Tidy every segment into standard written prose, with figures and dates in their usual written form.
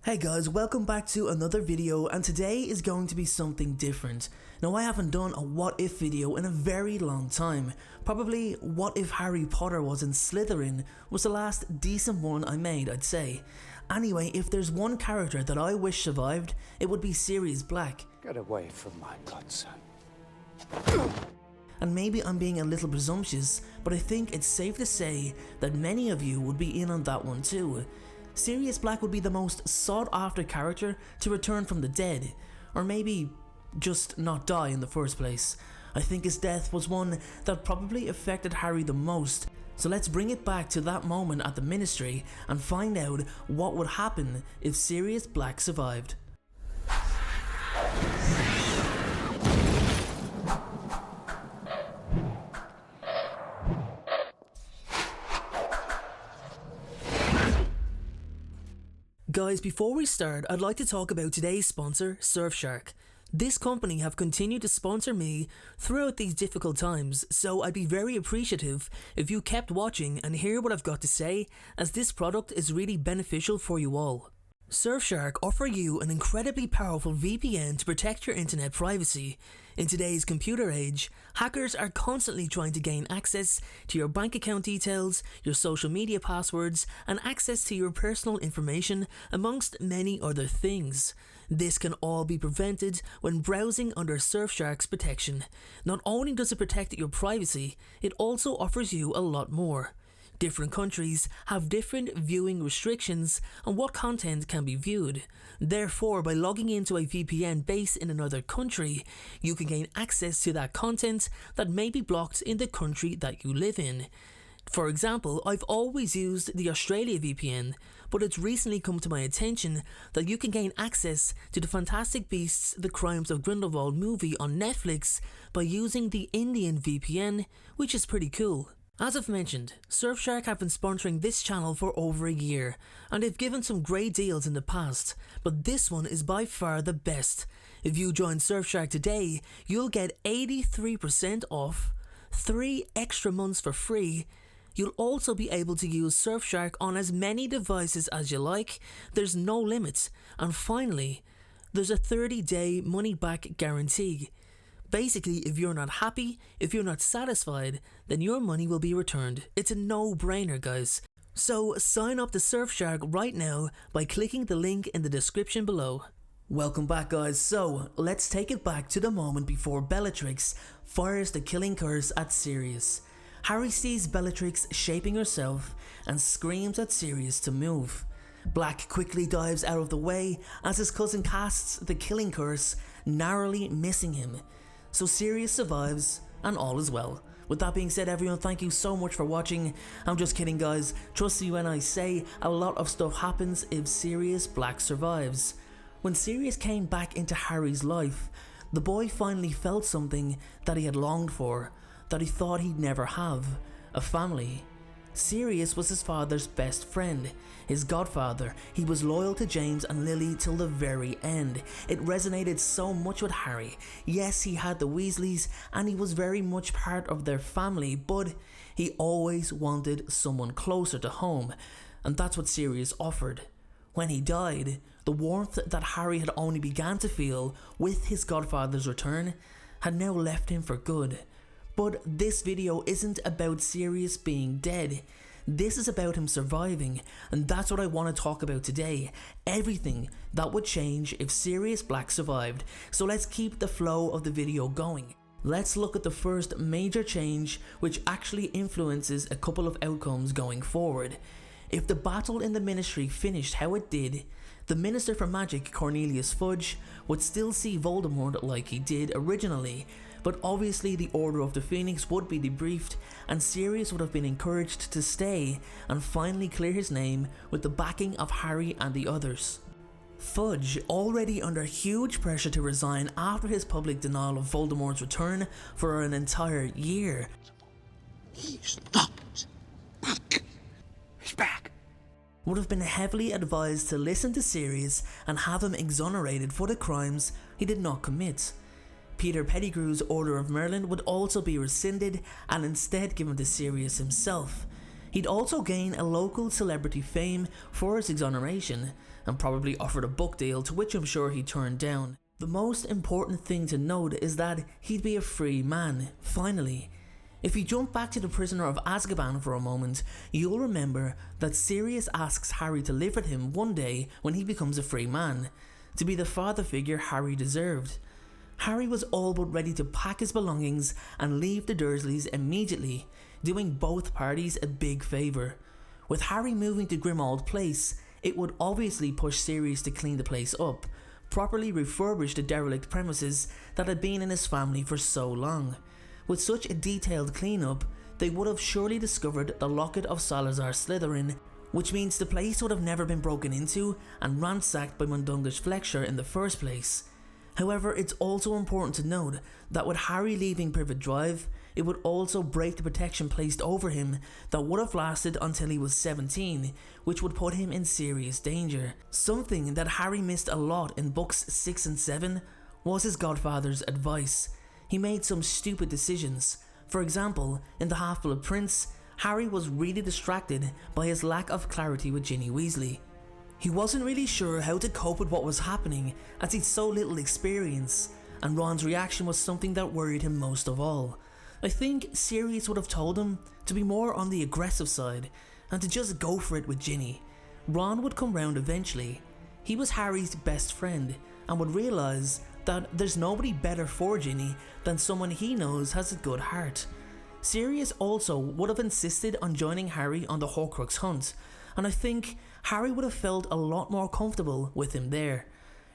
Hey guys, welcome back to another video, and today is going to be something different. Now, I haven't done a what if video in a very long time. Probably what if Harry Potter was in Slytherin was the last decent one I made, I'd say. Anyway, if there's one character that I wish survived, it would be Sirius Black. Get away from my godson. And maybe I'm being a little presumptuous, but I think it's safe to say that many of you would be in on that one too. Sirius Black would be the most sought after character to return from the dead, or maybe just not die in the first place. I think his death was one that probably affected Harry the most, so let's bring it back to that moment at the Ministry and find out what would happen if Sirius Black survived. Guys, before we start, I'd like to talk about today's sponsor, Surfshark. This company have continued to sponsor me throughout these difficult times, so I'd be very appreciative if you kept watching and hear what I've got to say, as this product is really beneficial for you all. Surfshark offer you an incredibly powerful VPN to protect your internet privacy. In today's computer age, hackers are constantly trying to gain access to your bank account details, your social media passwords, and access to your personal information, amongst many other things. This can all be prevented when browsing under Surfshark's protection. Not only does it protect your privacy, it also offers you a lot more. Different countries have different viewing restrictions on what content can be viewed. Therefore, by logging into a VPN based in another country, you can gain access to that content that may be blocked in the country that you live in. For example, I've always used the Australia VPN, but it's recently come to my attention that you can gain access to the Fantastic Beasts: The Crimes of Grindelwald movie on Netflix by using the Indian VPN, which is pretty cool. As I've mentioned, Surfshark have been sponsoring this channel for over a year, and they've given some great deals in the past, but this one is by far the best. If you join Surfshark today, you'll get 83% off, 3 extra months for free. You'll also be able to use Surfshark on as many devices as you like, there's no limit, and finally, there's a 30-day money-back guarantee. Basically, if you're not happy, if you're not satisfied, then your money will be returned. It's a no-brainer, guys. So sign up to Surfshark right now by clicking the link in the description below. Welcome back, guys. So let's take it back to the moment before Bellatrix fires the killing curse at Sirius. Harry sees Bellatrix shaping herself and screams at Sirius to move. Black quickly dives out of the way as his cousin casts the killing curse, narrowly missing him. So Sirius survives, and all is well. With that being said, everyone, thank you so much for watching. I'm just kidding, guys. Trust me when I say a lot of stuff happens if Sirius Black survives. When Sirius came back into Harry's life, the boy finally felt something that he had longed for, that he thought he'd never have: a family. Sirius was his father's best friend, his godfather. He was loyal to James and Lily till the very end. It resonated so much with Harry. Yes, he had the Weasleys and he was very much part of their family, but he always wanted someone closer to home, and that's what Sirius offered. When he died, the warmth that Harry had only began to feel with his godfather's return had now left him for good. But this video isn't about Sirius being dead. This is about him surviving, and that's what I want to talk about today. Everything that would change if Sirius Black survived. So let's keep the flow of the video going. Let's look at the first major change which actually influences a couple of outcomes going forward. If the battle in the Ministry finished how it did, the Minister for Magic, Cornelius Fudge, would still see Voldemort like he did originally, but obviously the Order of the Phoenix would be debriefed and Sirius would have been encouraged to stay and finally clear his name with the backing of Harry and the others. Fudge, already under huge pressure to resign after his public denial of Voldemort's return for an entire year. He's not back. He's back. Would have been heavily advised to listen to Sirius and have him exonerated for the crimes he did not commit. Peter Pettigrew's Order of Merlin would also be rescinded and instead given to Sirius himself. He'd also gain a local celebrity fame for his exoneration, and probably offered a book deal, to which I'm sure he turned down. The most important thing to note is that he'd be a free man, finally. If you jump back to the Prisoner of Azkaban for a moment, you'll remember that Sirius asks Harry to live with him one day when he becomes a free man, to be the father figure Harry deserved. Harry was all but ready to pack his belongings and leave the Dursleys immediately, doing both parties a big favour. With Harry moving to Grimmauld Place, it would obviously push Sirius to clean the place up, properly refurbish the derelict premises that had been in his family for so long. With such a detailed cleanup, they would have surely discovered the locket of Salazar Slytherin, which means the place would have never been broken into and ransacked by Mundungus Fletcher in the first place. However, it's also important to note that with Harry leaving Privet Drive, it would also break the protection placed over him that would have lasted until he was 17, which would put him in serious danger. Something that Harry missed a lot in books 6 and 7 was his godfather's advice. He made some stupid decisions. For example, in The Half-Blood Prince, Harry was really distracted by his lack of clarity with Ginny Weasley. He wasn't really sure how to cope with what was happening as he'd so little experience, and Ron's reaction was something that worried him most of all. I think Sirius would have told him to be more on the aggressive side and to just go for it with Ginny. Ron would come round eventually. He was Harry's best friend and would realise that there's nobody better for Ginny than someone he knows has a good heart. Sirius also would have insisted on joining Harry on the Horcrux hunt, and I think Harry would have felt a lot more comfortable with him there.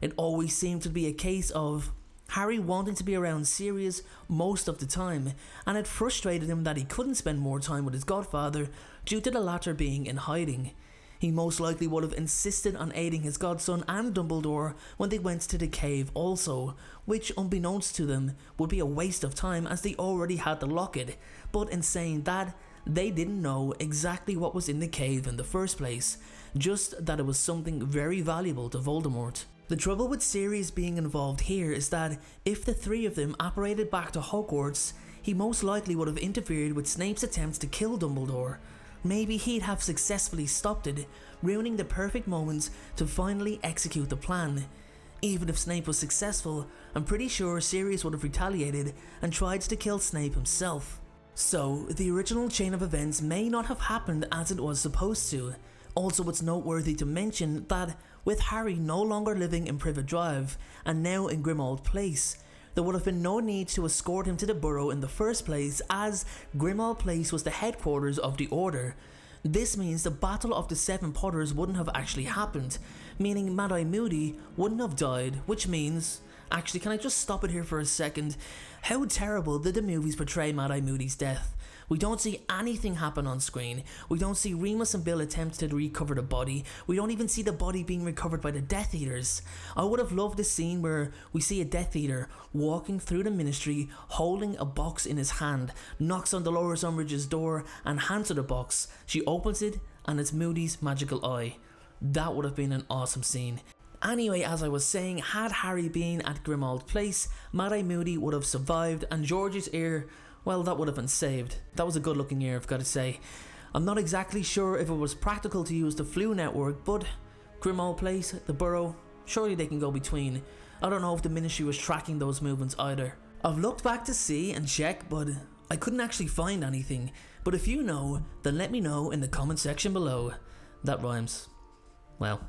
It always seemed to be a case of Harry wanting to be around Sirius most of the time, and it frustrated him that he couldn't spend more time with his godfather due to the latter being in hiding. He most likely would have insisted on aiding his godson and Dumbledore when they went to the cave also, which unbeknownst to them would be a waste of time as they already had the locket, but in saying that, they didn't know exactly what was in the cave in the first place, just that it was something very valuable to Voldemort. The trouble with Sirius being involved here is that if the three of them apparated back to Hogwarts, he most likely would have interfered with Snape's attempts to kill Dumbledore. Maybe he'd have successfully stopped it, ruining the perfect moment to finally execute the plan. Even if Snape was successful, I'm pretty sure Sirius would have retaliated and tried to kill Snape himself. So, the original chain of events may not have happened as it was supposed to. Also, it's noteworthy to mention that with Harry no longer living in Privet Drive and now in Grimmauld Place, there would have been no need to escort him to the Burrow in the first place, as Grimmauld Place was the headquarters of the Order. This means the Battle of the Seven Potters wouldn't have actually happened, meaning Mad-Eye Moody wouldn't have died, which means... Actually, can I just stop it here for a second? How terrible did the movies portray Mad-Eye Moody's death? We don't see anything happen on screen. We don't see Remus and Bill attempt to recover the body. We don't even see the body being recovered by the Death Eaters. I would have loved a scene where we see a Death Eater walking through the Ministry, holding a box in his hand, knocks on Dolores Umbridge's door and hands her the box. She opens it and it's Moody's magical eye. That would have been an awesome scene. Anyway, as I was saying, had Harry been at Grimmauld Place, Mad-Eye Moody would have survived and George's ear, well, that would have been saved. That was a good looking ear, I've got to say. I'm not exactly sure if it was practical to use the Flu network, but Grimmauld Place, the Burrow, surely they can go between. I don't know if the Ministry was tracking those movements either. I've looked back to see and check, but I couldn't actually find anything. But if you know, then let me know in the comment section below. That rhymes. Well.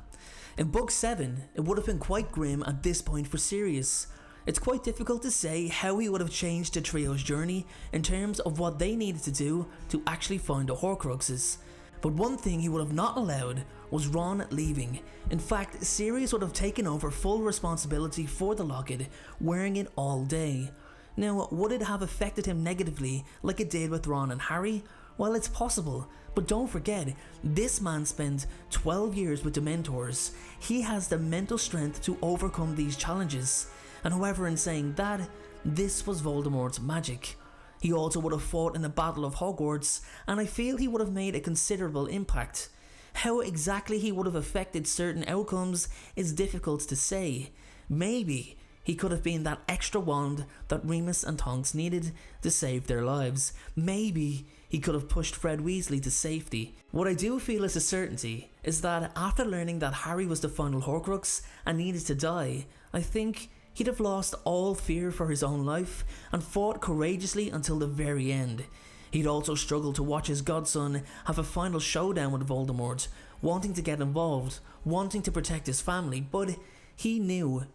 In Book 7, it would have been quite grim at this point for Sirius. It's quite difficult to say how he would have changed the trio's journey in terms of what they needed to do to actually find the Horcruxes. But one thing he would have not allowed was Ron leaving. In fact, Sirius would have taken over full responsibility for the locket, wearing it all day. Now, would it have affected him negatively like it did with Ron and Harry? Well, it's possible, but don't forget, this man spent 12 years with Dementors. He has the mental strength to overcome these challenges. And however, in saying that, this was Voldemort's magic. He also would have fought in the Battle of Hogwarts, and I feel he would have made a considerable impact. How exactly he would have affected certain outcomes is difficult to say. Maybe he could have been that extra wand that Remus and Tonks needed to save their lives. Maybe he could have pushed Fred Weasley to safety. What I do feel is a certainty is that after learning that Harry was the final Horcrux and needed to die, I think he'd have lost all fear for his own life and fought courageously until the very end. He'd also struggled to watch his godson have a final showdown with Voldemort, wanting to get involved, wanting to protect his family, but he knew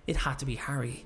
it had to be Harry.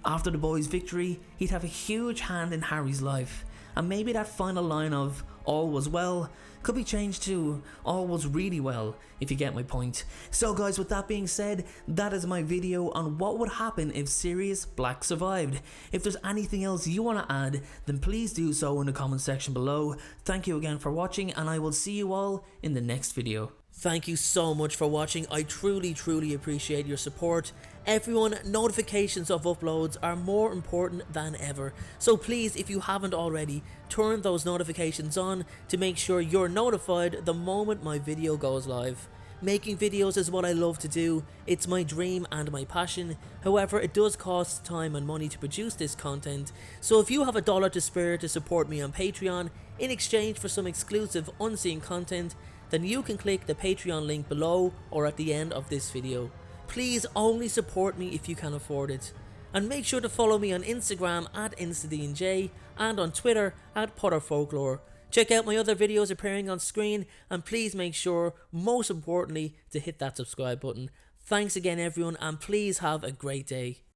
After the boys' victory, he'd have a huge hand in Harry's life, and maybe that final line of "all was well" could be changed to "all was really well," if you get my point. So guys, with that being said, that is my video on what would happen if Sirius Black survived. If there's anything else you want to add, then please do so in the comment section below. Thank you again for watching, and I will see you all in the next video. Thank you so much for watching. I truly appreciate your support. Everyone, notifications of uploads are more important than ever. So please, if you haven't already, turn those notifications on to make sure you're notified the moment my video goes live. Making videos is what I love to do. It's my dream and my passion. However, it does cost time and money to produce this content. So if you have $1 to spare to support me on Patreon in exchange for some exclusive unseen content, then you can click the Patreon link below or at the end of this video. Please only support me if you can afford it. And make sure to follow me on Instagram at InstaDeanJ and on Twitter at PotterFolklore. Check out my other videos appearing on screen, and please make sure, most importantly, to hit that subscribe button. Thanks again everyone, and please have a great day.